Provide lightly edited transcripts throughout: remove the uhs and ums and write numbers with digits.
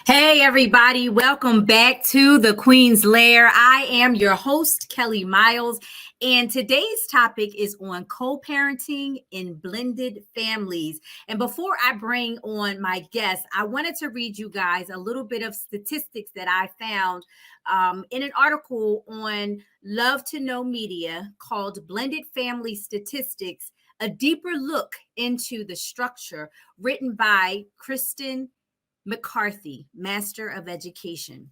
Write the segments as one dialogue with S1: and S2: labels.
S1: Hey, everybody, welcome back to the Queens Lair. I am your host, Kellie Miles, and today's topic is on co-parenting in blended families. And before I bring on my guest, I wanted to read you guys a little bit of statistics that I found in an article on Love to Know Media called Blended Family Statistics, a deeper look into the structure, written by Kristen McCarthy, Master of Education.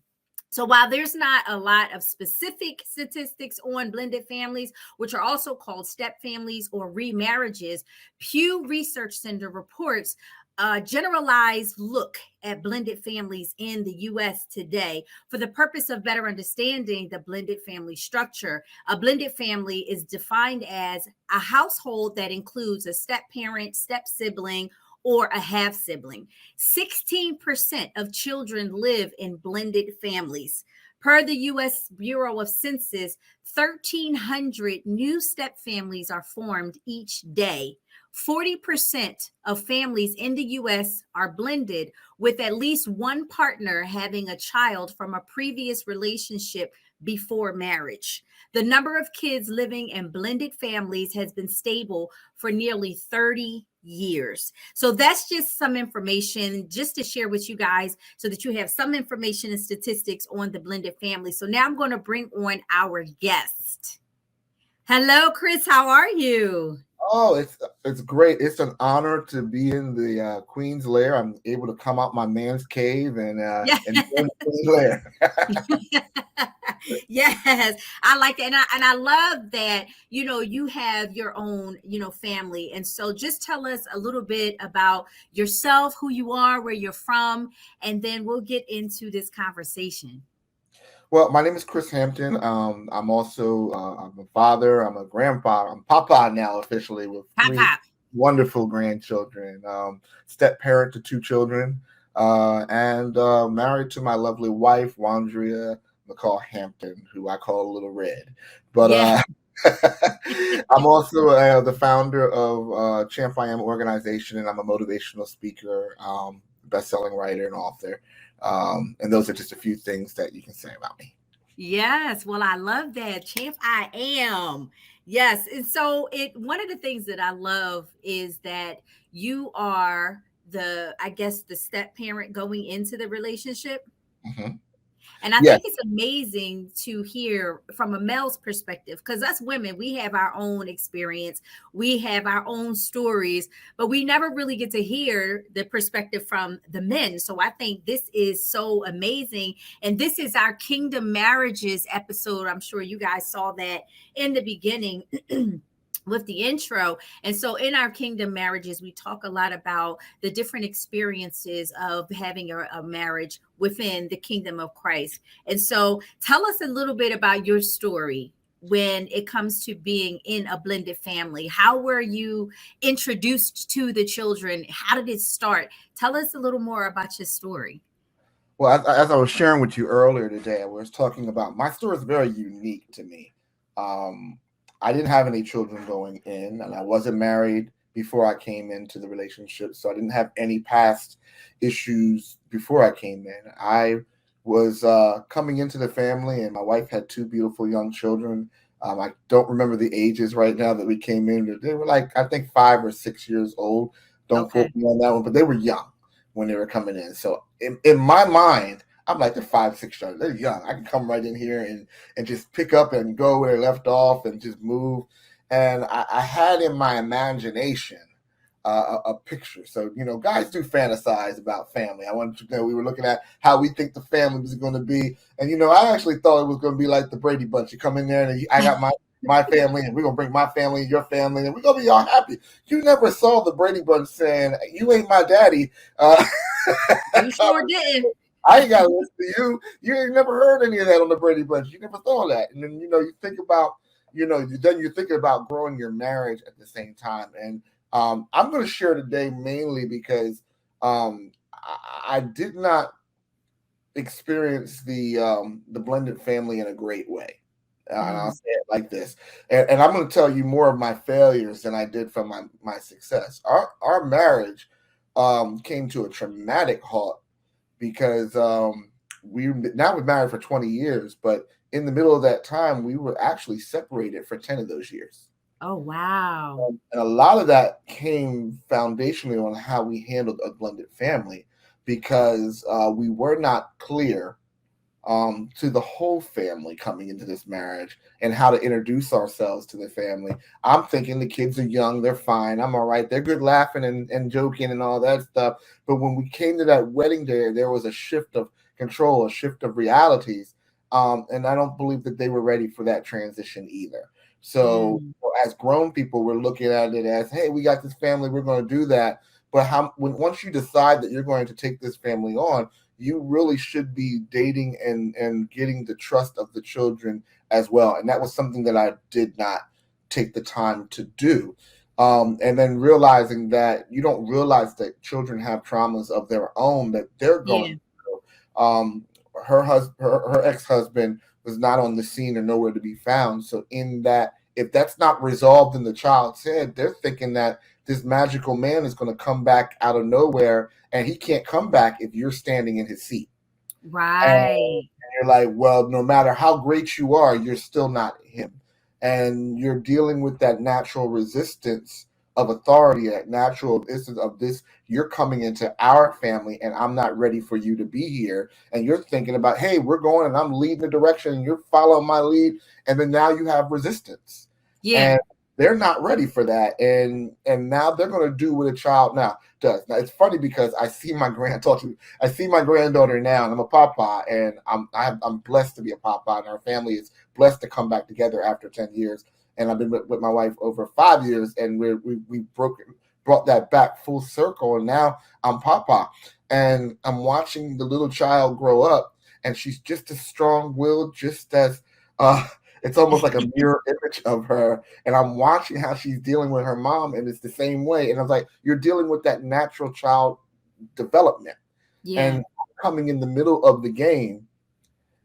S1: So while there's not a lot of specific statistics on blended families, which are also called step families or remarriages, Pew Research Center reports a generalized look at blended families in the U.S. today for the purpose of better understanding the blended family structure. A blended family is defined as a household that includes a step parent, step sibling, or a half sibling. 16% of children live in blended families. Per the U.S. Bureau of Census, 1,300 new step families are formed each day. 40% of families in the U.S. are blended, with at least one partner having a child from a previous relationship before marriage. The number of kids living in blended families has been stable for nearly 30 years. So that's just some information just to share with you guys so that you have some information and statistics on the blended family. So now I'm going to bring on our guest. Hello, Chris. How are you?
S2: Oh, it's great. It's an honor to be in the Queens Lair. I'm able to come out my man's cave and join the Queens Lair.
S1: Yes, I like that, and I love that. You have your own family, and so just tell us a little bit about yourself, who you are, where you're from, and then we'll get into this conversation.
S2: Well, my name is Chris Hampton. I'm also I'm a father. I'm a grandfather. I'm Papa now officially with
S1: Pop
S2: three
S1: pop.
S2: wonderful grandchildren. Step parent to two children, and married to my lovely wife, Wandria McCall Hampton, who I call Little Red. But
S1: Yeah.
S2: I'm also the founder of CHAMPIAM organization, and I'm a motivational speaker, best-selling writer, and author. And those are just a few things that you can say about me.
S1: Yes, well, I love that. Champ, I am. Yes. And so one of the things that I love is that you are I guess, the step parent going into the relationship.
S2: Hmm.
S1: And I
S2: Yes.
S1: think it's amazing to hear from a male's perspective, because us women, we have our own experience, we have our own stories, but we never really get to hear the perspective from the men. So I think this is so amazing. And this is our Kingdom Marriages episode. I'm sure you guys saw that in the beginning. With the intro. And so in our Kingdom Marriages, we talk a lot about the different experiences of having a marriage within the kingdom of Christ. And so tell us a little bit about your story when it comes to being in a blended family. How were you introduced to the children? How did it start? Tell us a little more about your story.
S2: Well, as I was sharing with you earlier today, I was talking about my story is very unique to me. Um, I didn't have any children going in, and I wasn't married before I came into the relationship, so I didn't have any past issues before I came in. I was coming into the family, and my wife had two beautiful young children. I don't remember the ages right now that we came in. They were like, I think 5 or 6 years old. Don't quote
S1: Okay.
S2: me on that one, but they were young when they were coming in. So in my mind, I'm like, they're 5, 6 years. They're young. I can come right in here and just pick up and go where they left off and just move. And I had in my imagination a picture. So, guys do fantasize about family. I wanted to know, we were looking at how we think the family was going to be. And, I actually thought it was going to be like the Brady Bunch. You come in there and I got my family, and we're going to bring my family and your family, and we're going to be all happy. You never saw the Brady Bunch saying, you ain't my daddy.
S1: You sure didn't.
S2: I ain't got to listen to you. You ain't never heard any of that on the Brady Bunch. You never saw that. And then, you think about, then you're thinking about growing your marriage at the same time. And I'm going to share today mainly because I did not experience the blended family in a great way. And I'll say it like this. And I'm going to tell you more of my failures than I did from my success. Our marriage came to a traumatic halt because we're married for 20 years, but in the middle of that time, we were actually separated for 10 of those years.
S1: Oh, wow.
S2: And a lot of that came foundationally on how we handled a blended family, because we were not clear to the whole family coming into this marriage and how to introduce ourselves to the family. I'm thinking the kids are young, they're fine, I'm all right, they're good laughing and joking and all that stuff. But when we came to that wedding day, there was a shift of control, a shift of realities. And I don't believe that they were ready for that transition either. So as grown people, we're looking at it as, hey, we got this family, we're going to do that. But once you decide that you're going to take this family on, you really should be dating and getting the trust of the children as well. And that was something that I did not take the time to do. And then realizing that you don't realize that children have traumas of their own that they're going through. Her ex-husband was not on the scene or nowhere to be found. So in that, if that's not resolved in the child's head, they're thinking that this magical man is going to come back out of nowhere, and he can't come back if you're standing in his seat.
S1: Right.
S2: And you're like, well, no matter how great you are, you're still not him. And you're dealing with that natural resistance of authority, that natural resistance of this. You're coming into our family, and I'm not ready for you to be here. And you're thinking about, hey, we're going, and I'm leading the direction, and you're following my lead. And then now you have resistance.
S1: Yeah.
S2: And they're not ready for that. And now they're going to do what a child now does. Now, it's funny because I see my granddaughter now, and I'm a papa, and I'm blessed to be a papa, and our family is blessed to come back together after 10 years. And I've been with my wife over 5 years, and we brought that back full circle. And now I'm papa, and I'm watching the little child grow up, and she's just as strong-willed, just as it's almost like a mirror image of her. And I'm watching how she's dealing with her mom, and it's the same way. And I was like, you're dealing with that natural child development. And coming in the middle of the game,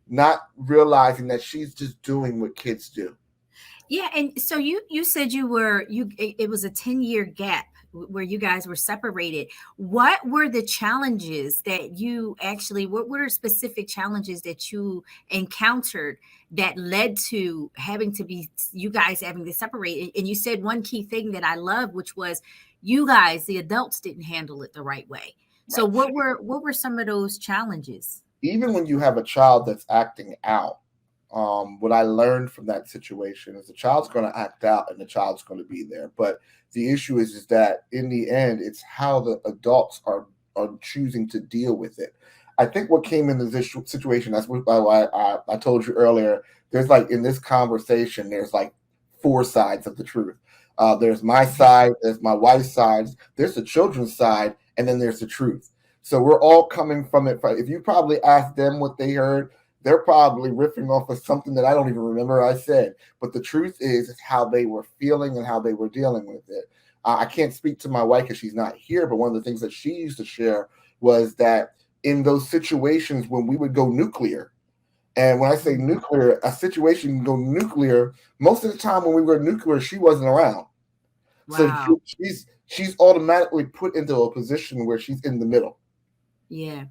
S2: not realizing that she's just doing what kids do.
S1: Yeah. And so you said it was a 10-year gap where you guys were separated. What were the challenges that what were specific challenges that you encountered that led to you guys having to separate? And you said one key thing that I love, which was you guys, the adults, didn't handle it the right way. So what were some of those challenges?
S2: Even when you have a child that's acting out, what I learned from that situation is the child's going to act out and the child's going to be there. But the issue is that in the end, it's how the adults are choosing to deal with it. I think what came in this situation, that's what I told you earlier, there's like in this conversation, there's like 4 sides of the truth. There's my side, there's my wife's side, there's the children's side, and then there's the truth. So we're all coming from it. If you probably asked them what they heard, they're probably riffing off of something that I don't even remember I said. But the truth is how they were feeling and how they were dealing with it. I can't speak to my wife because she's not here, but one of the things that she used to share was that in those situations when we would go nuclear, and when I say nuclear, a situation can go nuclear, most of the time when we were nuclear, she wasn't around.
S1: Wow.
S2: So she's automatically put into a position where she's in the middle.
S1: Yeah.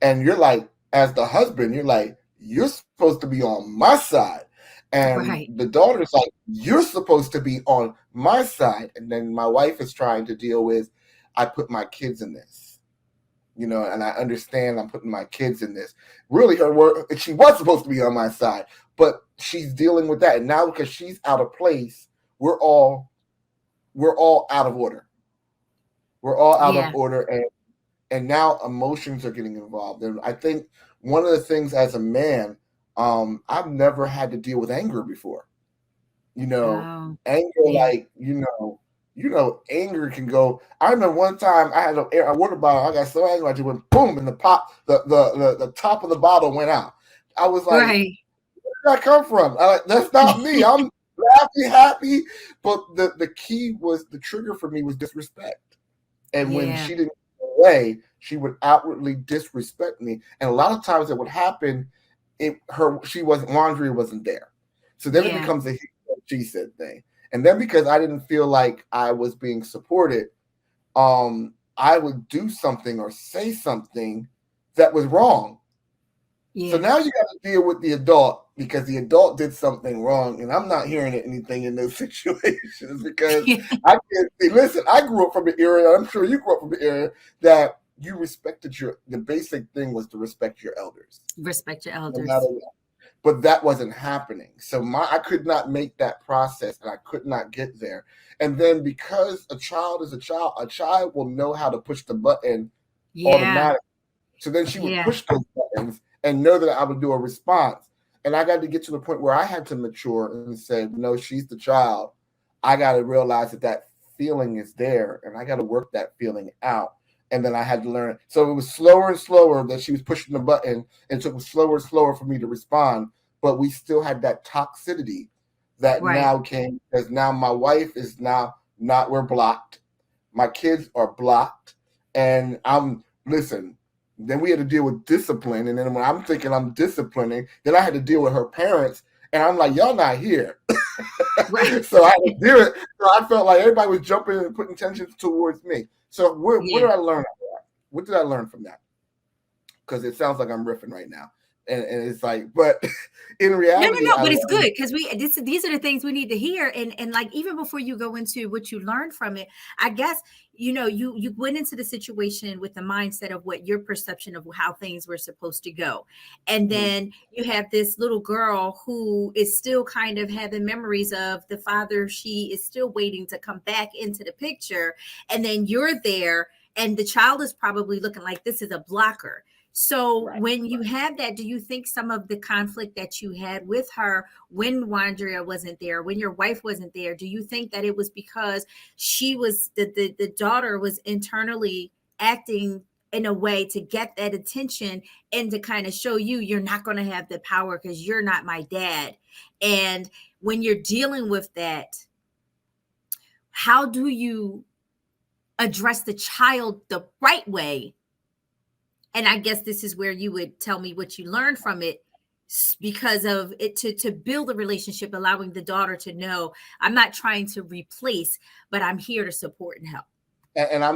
S2: And you're like, as the husband, you're like, you're supposed to be on my side. And the daughter's like, you're supposed to be on my side. And then my wife is trying to deal with, I put my kids in this, and I understand I'm putting my kids in this. Really, she was supposed to be on my side, but she's dealing with that. And now because she's out of place, we're all out of order. We're all out of order. And now emotions are getting involved. And I think one of the things as a man, I've never had to deal with anger before. Anger, anger can go. I remember one time I had a water bottle. I got so angry, I just went boom, and the top of the bottle went out. I was like, where did that come from? That's not me. I'm happy. But the key was, the trigger for me was disrespect. And when she didn't way, she would outwardly disrespect me, and a lot of times it would happen. Laundry wasn't there, so then it becomes a he said, she said thing. And then because I didn't feel like I was being supported, I would do something or say something that was wrong.
S1: Yeah.
S2: So now you got to deal with the adult because the adult did something wrong, and I'm not hearing anything in those situations because I can't see. Listen, I grew up from an area. I'm sure you grew up from an area that you respected the basic thing was to respect your elders,
S1: Respect your
S2: no
S1: elders.
S2: matter what. But that wasn't happening. So I could not make that process, and I could not get there. And then because a child is a child will know how to push the button
S1: Yeah.
S2: automatically. So then she would
S1: Yeah.
S2: push those buttons and know that I would do a response. And I got to get to the point where I had to mature and say, no, she's the child. I got to realize that feeling is there and I got to work that feeling out. And then I had to learn. So it was slower and slower that she was pushing the button, and it took slower and slower for me to respond. But we still had that toxicity that
S1: Right.
S2: now came because now my wife is now not, we're blocked. My kids are blocked. And listen, then we had to deal with discipline. And then when I'm thinking I'm disciplining, then I had to deal with her parents. And I'm like, y'all not here.
S1: Right.
S2: So I had to do it. So I felt like everybody was jumping and putting tensions towards me. So what
S1: Yeah.
S2: did I learn? What did I learn from that? Because it sounds like I'm riffing right now. And it's like, but in reality,
S1: No, but it's good because these are the things we need to hear. And like, even before you go into what you learned from it, I guess, you went into the situation with the mindset of what your perception of how things were supposed to go. And then you have this little girl who is still kind of having memories of the father. She is still waiting to come back into the picture. And then you're there and the child is probably looking like this is a blocker. So when you have that, do you think some of the conflict that you had with her when Wandria wasn't there, when your wife wasn't there, do you think that it was because she was the daughter was internally acting in a way to get that attention and to kind of show you're not going to have the power because you're not my dad? And when you're dealing with that, how do you address the child the right way? And I guess this is where you would tell me what you learned from it, because of it, to build a relationship, allowing the daughter to know I'm not trying to replace, but I'm here to support and help.
S2: And I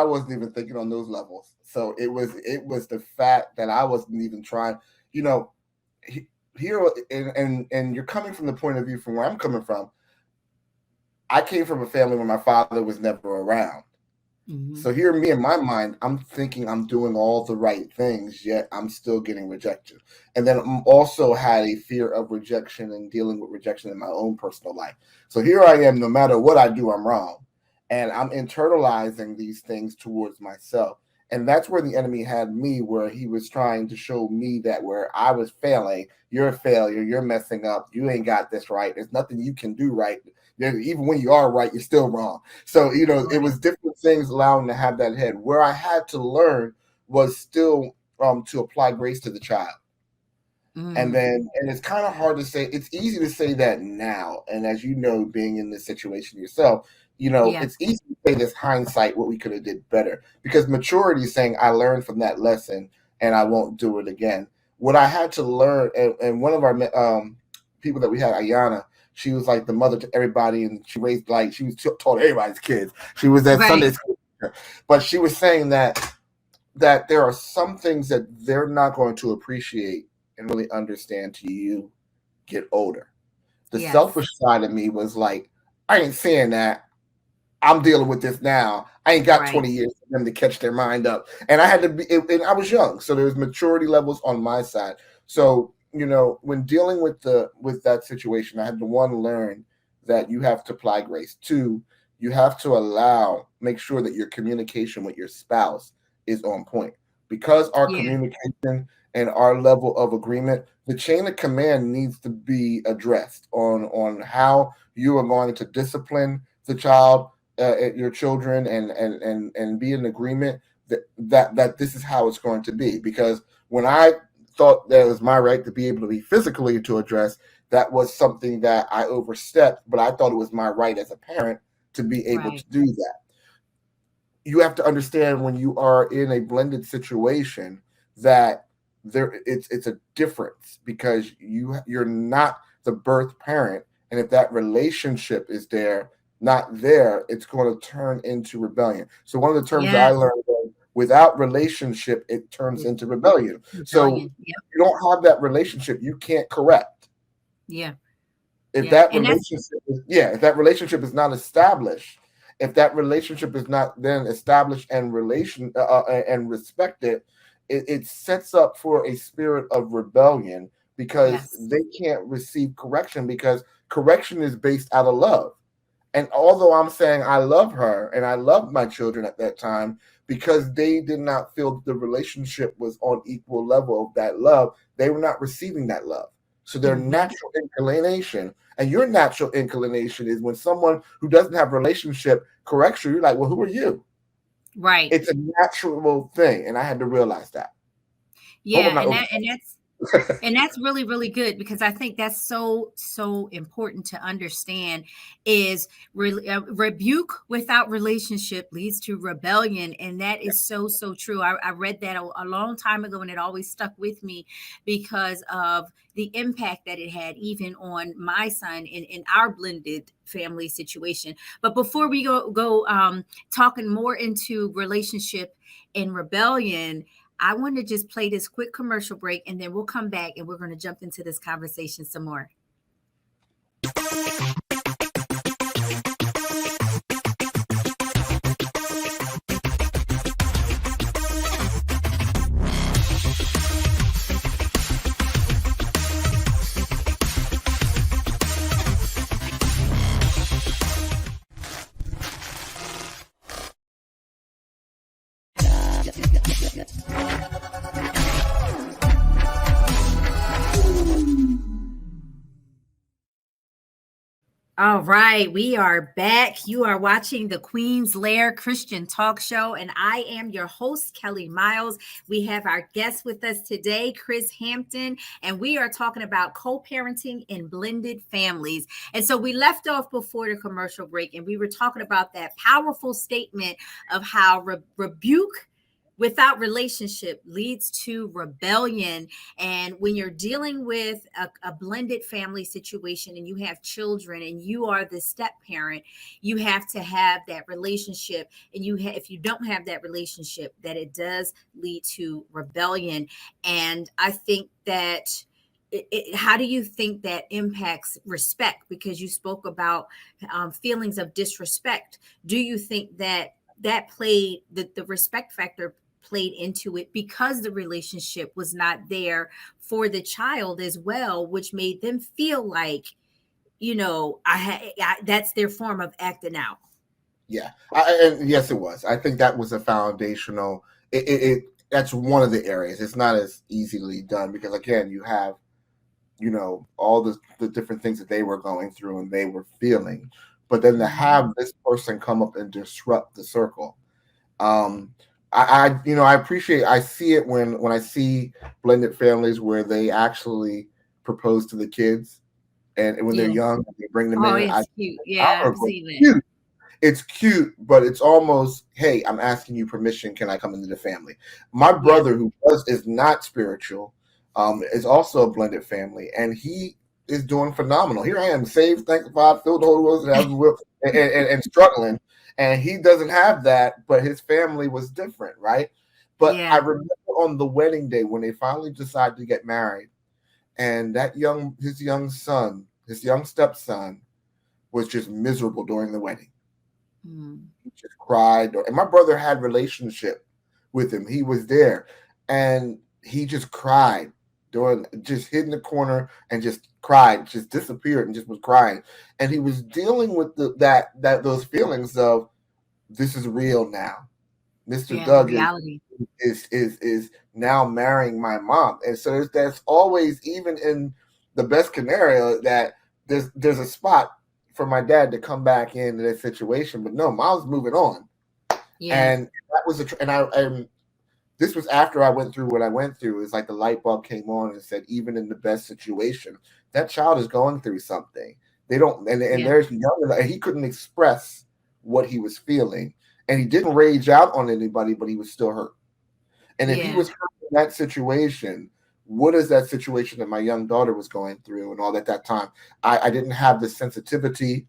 S2: wasn't even thinking on those levels. So it was the fact that I wasn't even trying, here, and you're coming from the point of view from where I'm coming from. I came from a family where my father was never around. So here, me in my mind, I'm thinking I'm doing all the right things, yet I'm still getting rejection. And then I'm also had a fear of rejection and dealing with rejection in my own personal life. So here I am, no matter what I do, I'm wrong. And I'm internalizing these things towards myself. And that's where the enemy had me, where he was trying to show me that where I was failing, you're a failure, you're messing up, you ain't got this right. There's nothing you can do right. Even when you are right, you're still wrong. So, it was different things allowing to have that head. Where I had to learn was still to apply grace to the child. And it's kind of hard to say. It's easy to say that now. And as you know, being in this situation yourself, it's easy to say this hindsight, what we could have did better. Because maturity is saying, I learned from that lesson and I won't do it again. What I had to learn, and one of our people that we had, Ayana, she was like the mother to everybody, and she raised she was taught everybody's kids. She was at Sunday school, but she was saying that there are some things that they're not going to appreciate and really understand till you get older. The selfish side of me was like, I ain't saying that. I'm dealing with this now. I ain't got 20 years for them to catch their mind up, and I had to be. And I was young, so there's maturity levels on my side. So when dealing with that situation, I had to learn that you have to apply grace. Two, you have to make sure that your communication with your spouse is on point, because our communication and our level of agreement, the chain of command needs to be addressed on how you are going to discipline the child, your children, and be in agreement that this is how it's going to be. Because when I thought that it was my right to be able to be physically to address, that was something that I overstepped, but I thought it was my right as a parent to be able to do that. You have to understand, when you are in a blended situation, that it's a difference, because you're not the birth parent, and if that relationship is not there, it's going to turn into rebellion. So one of the terms that I learned Without relationship, it turns into rebellion. So
S1: Rebellion. Yep.
S2: you don't have that relationship, you can't correct.
S1: Yeah.
S2: If
S1: Yeah.
S2: that
S1: And that's
S2: relationship is, yeah, if that relationship is not established, if that relationship is not then established and and respected, it sets up for a spirit of rebellion because
S1: yes.
S2: they can't receive correction because correction is based out of love. And although I'm saying I love her and I love my children at that time, because they did not feel the relationship was on equal level of that love, they were not receiving that love. So their
S1: Hmm.
S2: natural inclination, and your natural inclination is when someone who doesn't have relationship corrects you, you're like, well, who are you?
S1: Right.
S2: It's a natural thing. And I had to realize that. Hope
S1: Yeah.
S2: I'm not over.
S1: And that's really, really good because I think that's so important to understand is rebuke without relationship leads to rebellion. And that is so true. I read that a long time ago and it always stuck with me because of the impact that it had even on my son in our blended family situation. But before we go talking more into relationship and rebellion, I want to just play this quick commercial break and then we'll come back and we're going to jump into this conversation some more. All right, we are back. You are watching the Queens Lair Christian Talk Show, and I am your host, Kellie Miles. We have our guest with us today, Chris Hampton, and we are talking about co-parenting in blended families. And so we left off before the commercial break, and we were talking about that powerful statement of how rebuke without relationship leads to rebellion. And when you're dealing with a blended family situation and you have children and you are the step parent, you have to have that relationship. And if you don't have that relationship, that it does lead to rebellion. And I think that how do you think that impacts respect? Because you spoke about feelings of disrespect. Do you think that played the respect factor played into it because the relationship was not there for the child as well, which made them feel like, that's their form of acting out?
S2: Yeah, and yes, it was. I think that was a foundational. That's one of the areas. It's not as easily done because again, you have all the different things that they were going through and they were feeling, but then to have this person come up and disrupt the circle. I appreciate. I see it when I see blended families where they actually propose to the kids and when they're
S1: Yeah.
S2: young, they bring them
S1: Oh,
S2: in.
S1: it's cute. Yeah, I've seen that.
S2: Cute. It's cute, but it's almost, hey, I'm asking you permission. Can I come into the family? My
S1: Yeah.
S2: brother, who is not spiritual, is also a blended family, and he is doing phenomenal. Here I am, saved, thank God, filled the Holy Ghost, and struggling. And he doesn't have that, but his family was different, right? But I
S1: Yeah.
S2: remember on the wedding day when they finally decided to get married, and his young son, his young stepson, was just miserable during the wedding. He just cried. And my brother had relationship with him. He was there. And he just cried just hid in the corner and just cried, just disappeared and just was crying. And he was dealing with those feelings of this is real now. Mr.
S1: Yeah, the
S2: Doug
S1: reality.
S2: is now marrying my mom. And so that's always, even in the best scenario, that there's a spot for my dad to come back into that situation. But no, Mom's moving on.
S1: Yeah.
S2: And that was and this was after I went through what I went through. It's like the light bulb came on and said, even in the best situation, that child is going through something. They don't, and
S1: Yeah.
S2: there's young, and he couldn't express what he was feeling, and he didn't rage out on anybody, but he was still hurt. And if he
S1: Yeah.
S2: was hurt in that situation, what is that situation that my young daughter was going through and all at that time? I didn't have the sensitivity,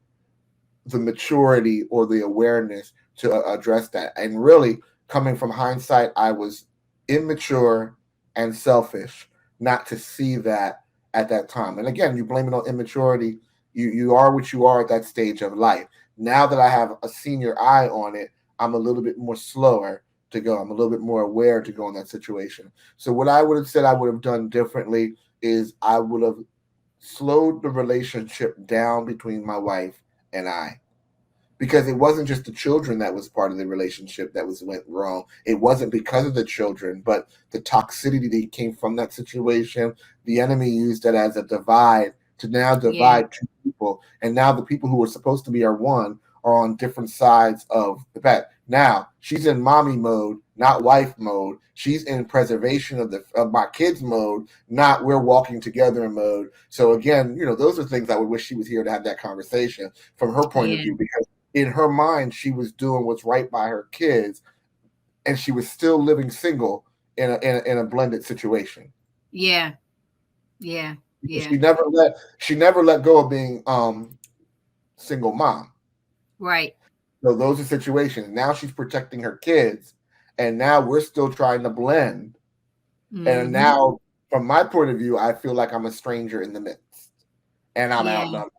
S2: the maturity, or the awareness to address that. And really, coming from hindsight, I was immature and selfish not to see that at that time. And again, you blame it on immaturity. You are what you are at that stage of life. Now that I have a senior eye on it, I'm a little bit more slower to go. I'm a little bit more aware to go in that situation. So what I would have said I would have done differently is I would have slowed the relationship down between my wife and I, because it wasn't just the children that was part of the relationship that was went wrong. It wasn't because of the children, but the toxicity that came from that situation. The enemy used that as a divide to now
S1: Yeah.
S2: divide two people, and now the people who were supposed to be our one are on different sides of the bet. Now she's in mommy mode, not wife mode. She's in preservation of my kids mode, not we're walking together in mode. So again, those are things I would wish she was here to have that conversation from her point of
S1: Yeah.
S2: view, because in her mind, she was doing what's right by her kids, and she was still living single in a blended situation.
S1: Yeah. Yeah.
S2: Because
S1: Yeah.
S2: she never let go of being single mom.
S1: Right.
S2: So those are situations. Now she's protecting her kids, and now we're still trying to blend. And
S1: Mm-hmm.
S2: now, from my point of view, I feel like I'm a stranger in the midst, and I'm
S1: Yeah.
S2: outnumbered.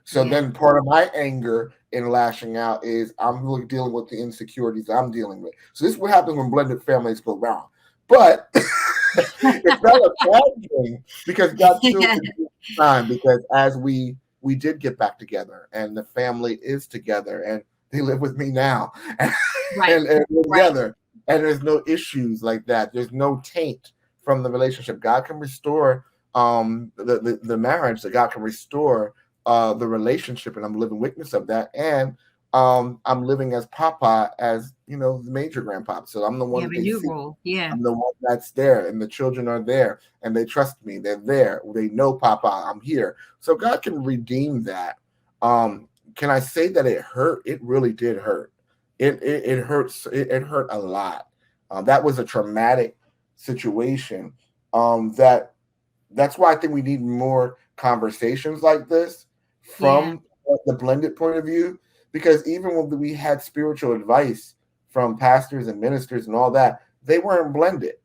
S2: So
S1: Yeah.
S2: then part of my anger in lashing out is I'm really dealing with the insecurities I'm dealing with. So this is what happens when blended families go wrong. But it's not a bad thing, because God still
S1: Yeah.
S2: forgives time, because as we did get back together and the family is together and they live with me now and,
S1: Right.
S2: and we're
S1: Right.
S2: together, and there's no issues like that. There's no taint from the relationship. God can restore the marriage, that God can restore the relationship, and I'm living witness of that. And I'm living as Papa, as the major grandpa. So I'm the
S1: You
S2: one
S1: have
S2: that
S1: a
S2: they
S1: new
S2: see.
S1: role. Yeah.
S2: I'm the one that's there, and the children are there, and they trust me. They're there. They know, Papa, I'm here. So God can redeem that. Can I say that it hurt? It really did hurt. It hurts. It hurt a lot. That was a traumatic situation. That that's why I think we need more conversations like this
S1: Yeah.
S2: from the blended point of view. Because even when we had spiritual advice from pastors and ministers and all that, they weren't blended.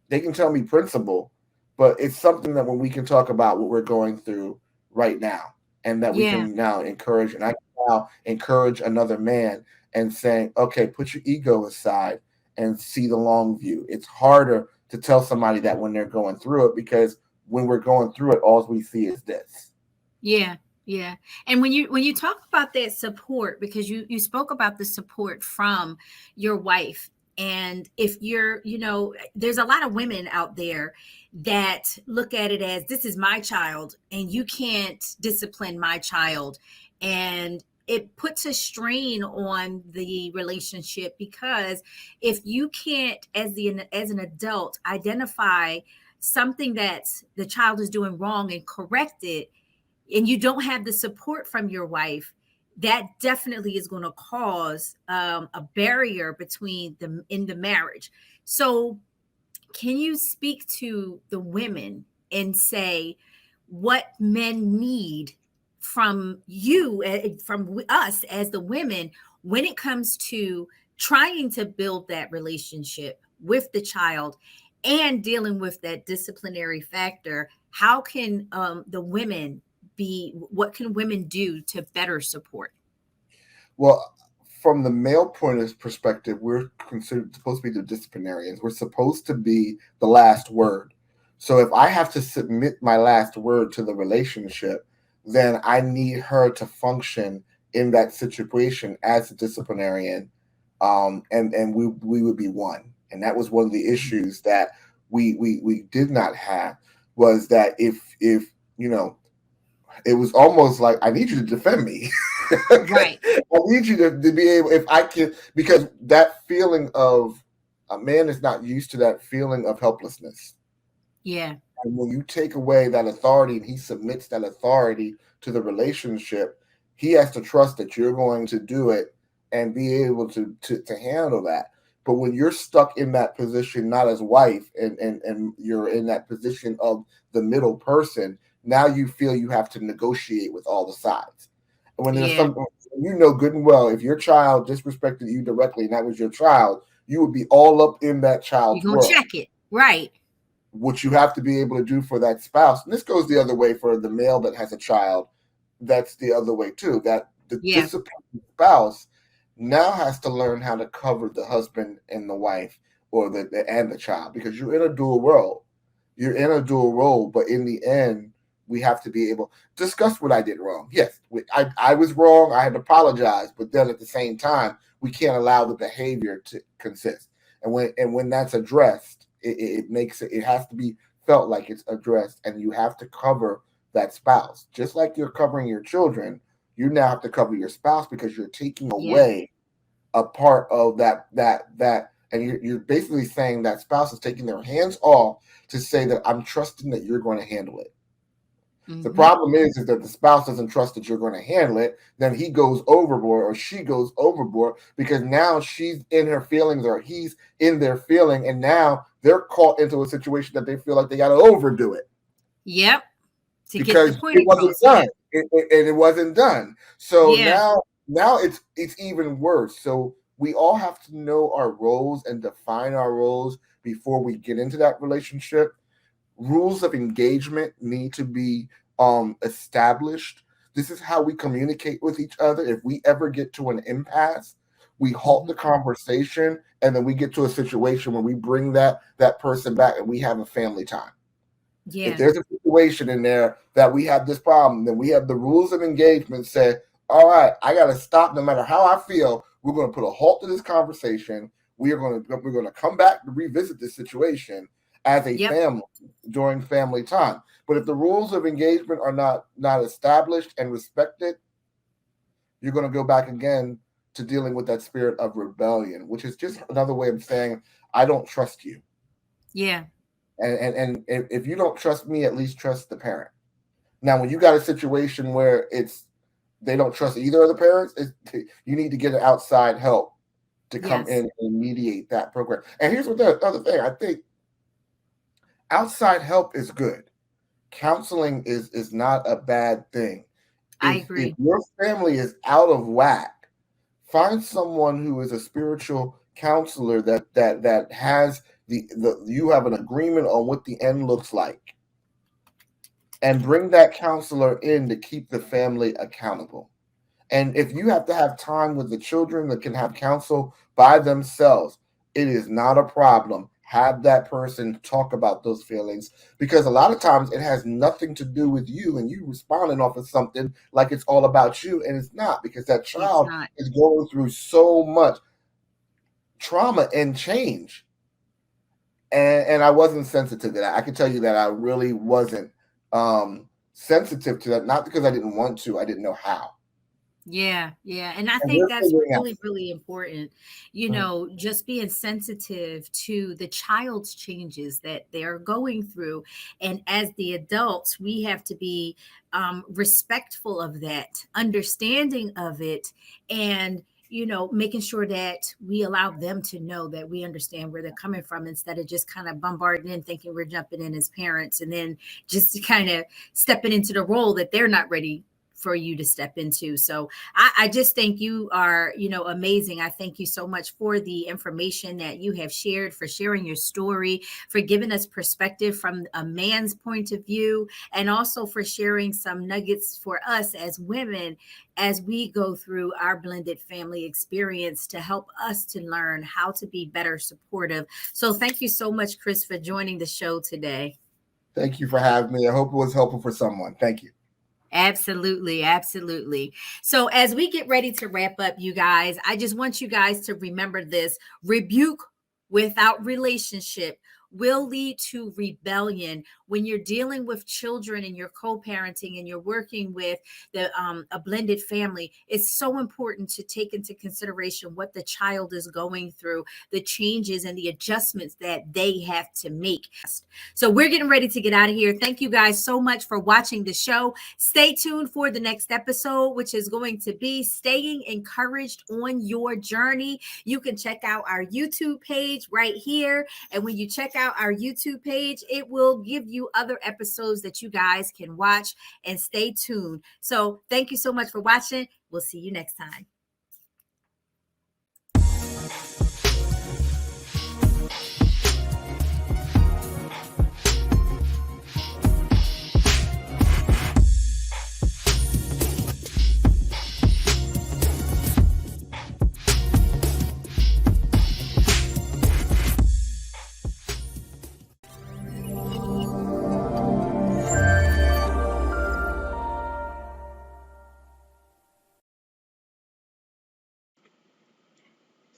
S2: They can tell me principle, but it's something that when we can talk about what we're going through right now, and that we
S1: Yeah.
S2: can now encourage, and I can now encourage another man and saying, okay, put your ego aside and see the long view. It's harder to tell somebody that when they're going through it, because when we're going through it, all we see is this.
S1: Yeah. Yeah. And when you talk about that support, because you spoke about the support from your wife, and if there's a lot of women out there that look at it as, this is my child and you can't discipline my child, and it puts a strain on the relationship, because if you can't, as an adult, identify something that the child is doing wrong and correct it, and you don't have the support from your wife, that definitely is going to cause a barrier between them in the marriage. So can you speak to the women and say what men need from you, from us as the women, when it comes to trying to build that relationship with the child and dealing with that disciplinary factor? How can the women what can women do to better support?
S2: Well, from the male point of perspective, we're considered supposed to be the disciplinarians. We're supposed to be the last word. So if I have to submit my last word to the relationship, then I need her to function in that situation as a disciplinarian, and we would be one. And that was one of the issues that we did not have, was that if it was almost like, I need you to defend me.
S1: Right.
S2: I need you to be able, if I can, because that feeling of a man is not used to that feeling of helplessness.
S1: Yeah.
S2: And when you take away that authority and he submits that authority to the relationship, he has to trust that you're going to do it and be able to handle that. But when you're stuck in that position, not as wife, and you're in that position of the middle person, now you feel you have to negotiate with all the sides. And when there's
S1: Yeah.
S2: some, good and well, if your child disrespected you directly and that was your child, you would be all up in that child's
S1: You're going to
S2: world.
S1: check it. Right.
S2: What you have to be able to do for that spouse, and this goes the other way for the male that has a child, that's the other way too, that the disciplined spouse now has to learn how to cover the husband and the wife or the child, because you're in a dual role. You're in a dual role, but in the end, we have to be able to discuss what I did wrong. Yes, I was wrong. I had to apologize, but then at the same time, we can't allow the behavior to consist. And when that's addressed, it has to be felt like it's addressed, and you have to cover that spouse. Just like you're covering your children, you now have to cover your spouse, because you're taking away a part of that, and you're basically saying that spouse is taking their hands off to say that I'm trusting that you're going to handle it. Mm-hmm. The problem is that the spouse doesn't trust that you're going to handle it. Then he goes overboard, or she goes overboard, because now she's in her feelings, or he's in their feeling, and now they're caught into a situation that they feel like they got to overdo it.
S1: Yep.
S2: Because it wasn't done. It wasn't done. So now it's even worse. So we all have to know our roles and define our roles before we get into that relationship. Rules of engagement need to be established. This is how we communicate with each other. If we ever get to an impasse, we halt the conversation, and then we get to a situation where we bring that person back and we have a family time. Yeah. If there's a situation in there that we have this problem, then we have the rules of engagement say, all right, I got to stop no matter how I feel. We're going to put a halt to this conversation. We're going to come back to revisit this situation as a family during family time. But if the rules of engagement are not established and respected, you're going to go back again to dealing with that spirit of rebellion, which is just another way of saying, I don't trust you. Yeah. And if you don't trust me, at least trust the parent. Now, when you got a situation where they don't trust either of the parents, you need to get outside help to come in and mediate that program. And here's what the other thing. I think outside help is good. Counseling is not a bad thing. I agree. If your family is out of whack, find someone who is a spiritual counselor that has you have an agreement on what the end looks like, and bring that counselor in to keep the family accountable. And if you have to have time with the children that can have counsel by themselves, it is not a problem. Have that person talk about those feelings, because a lot of times it has nothing to do with you, and you responding off of something like it's all about you, and it's not, because that child is going through so much trauma and change. And I wasn't sensitive to that. I can tell you that I really wasn't sensitive to that, not because I didn't want to, I didn't know how.
S1: Yeah. And I think that's really, really important, just being sensitive to the child's changes that they're going through. And as the adults, we have to be respectful of that, understanding of it, and making sure that we allow them to know that we understand where they're coming from, instead of just kind of bombarding in, thinking we're jumping in as parents, and then just kind of stepping into the role that they're not ready for you to step into. So I just think you are, amazing. I thank you so much for the information that you have shared, for sharing your story, for giving us perspective from a man's point of view, and also for sharing some nuggets for us as women as we go through our blended family experience, to help us to learn how to be better supportive. So thank you so much, Chris, for joining the show today.
S2: Thank you for having me. I hope it was helpful for someone. Thank you.
S1: Absolutely. So as we get ready to wrap up, you guys, I just want you guys to remember this: rebuke without relationship will lead to rebellion. When you're dealing with children and you're co-parenting and you're working with a blended family, it's so important to take into consideration what the child is going through, the changes and the adjustments that they have to make. So we're getting ready to get out of here. Thank you guys so much for watching the show. Stay tuned for the next episode, which is going to be staying encouraged on your journey. You can check out our YouTube page right here. And when you check out our YouTube page, it will give you other episodes that you guys can watch, and stay tuned. So thank you so much for watching. We'll see you next time.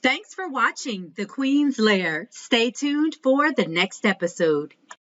S1: Thanks for watching The Queen's Lair. Stay tuned for the next episode.